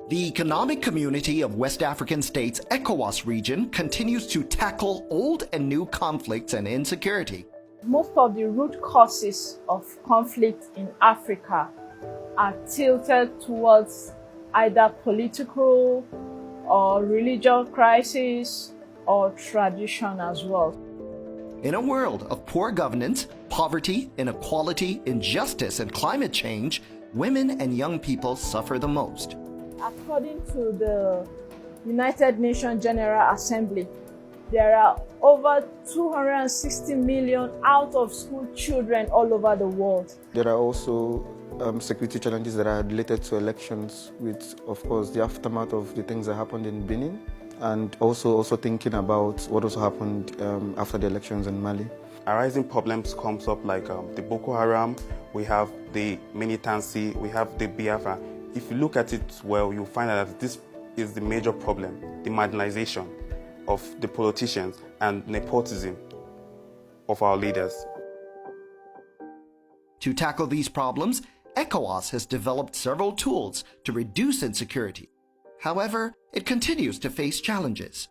The Economic Community of West African States ECOWAS region continues to tackle old and new conflicts and insecurity. Most of the root causes of conflict in Africa are tilted towards either political or religious crisis or tradition as well. In a world of poor governance, poverty, inequality, injustice, and climate change, women and young people suffer the most. According to the United Nations General Assembly, there are over 260 million out-of-school children all over the world. There are also security challenges that are related to elections, with, of course, the aftermath of the things that happened in Benin, and also thinking about what also happened after the elections in Mali. Arising problems comes up like the Boko Haram, we have the militancy, we have the Biafra. If you look at it well, you'll find out that this is the major problem, the marginalization of the politicians and nepotism of our leaders. To tackle these problems, ECOWAS has developed several tools to reduce insecurity. However, it continues to face challenges.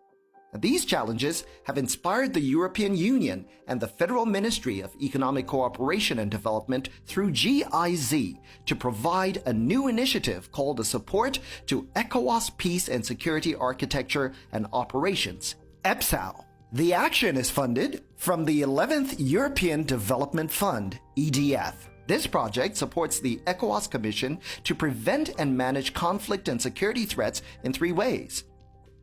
These challenges have inspired the European Union and the Federal Ministry of Economic Cooperation and Development through GIZ to provide a new initiative called the Support to ECOWAS Peace and Security Architecture and Operations, EPSAO. The action is funded from the 11th European Development Fund, EDF. This project supports the ECOWAS Commission to prevent and manage conflict and security threats in three ways.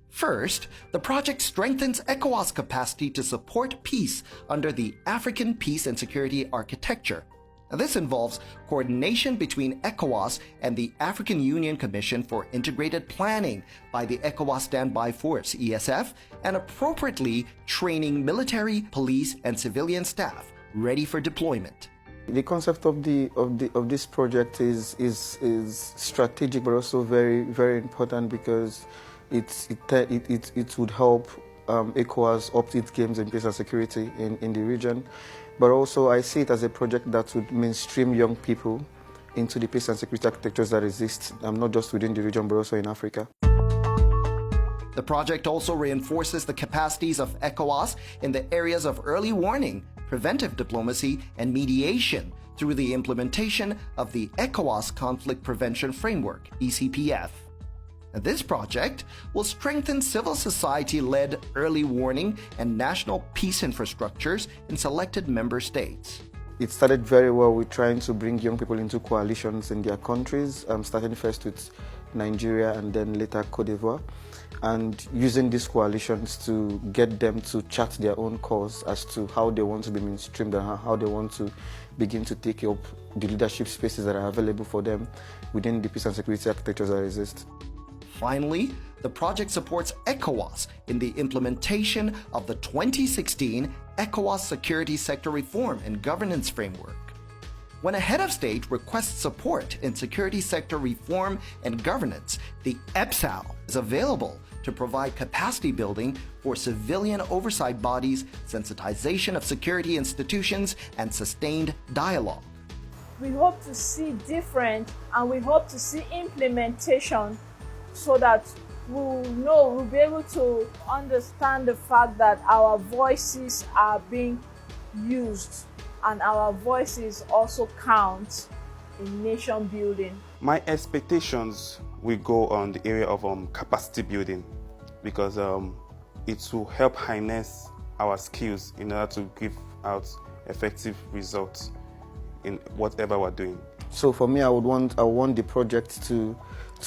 First, the project strengthens ECOWAS capacity to support peace under the African Peace and Security Architecture. This involves coordination between ECOWAS and the African Union Commission for Integrated Planning by the ECOWAS Standby Force, ESF, and appropriately training military, police, and civilian staff ready for deployment. The concept of this project is strategic, but also very, very important because it would help ECOWAS up its games in peace and security in the region. But also I see it as a project that would mainstream young people into the peace and security architectures that exist, not just within the region, but also in Africa. The project also reinforces the capacities of ECOWAS in the areas of early warning, preventive diplomacy, and mediation through the implementation of the ECOWAS Conflict Prevention Framework, ECPF. This project will strengthen civil society-led early warning and national peace infrastructures in selected member states. It started very well with trying to bring young people into coalitions in their countries, starting first with Nigeria and then later Cote d'Ivoire, and using these coalitions to get them to chart their own course as to how they want to be mainstreamed and how they want to begin to take up the leadership spaces that are available for them within the peace and security architectures that exist. Finally, the project supports ECOWAS in the implementation of the 2016 ECOWAS Security Sector Reform and Governance Framework. When a head of state requests support in security sector reform and governance, the EPSAO is available to provide capacity building for civilian oversight bodies, sensitization of security institutions, and sustained dialogue. We hope to see different and we hope to see implementation so that we'll be able to understand the fact that our voices are being used and our voices also count in nation building. My expectations will go on the area of capacity building because it will help harness our skills in order to give out effective results in whatever we're doing. So for me, I want the project to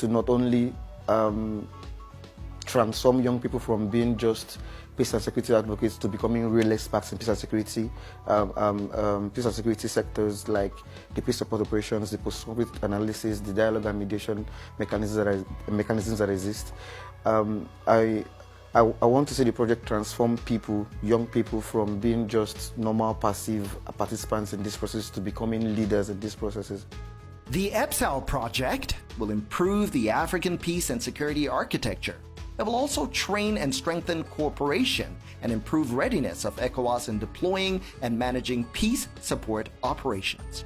not only transform young people from being just peace and security advocates to becoming real experts in peace and security sectors like the peace support operations, the post-conflict analysis, the dialogue and mediation mechanisms that exist. I want to see the project transform people, young people, from being just normal passive participants in this process to becoming leaders in these processes. The EPSAO project will improve the African peace and security architecture. It will also train and strengthen cooperation and improve readiness of ECOWAS in deploying and managing peace support operations.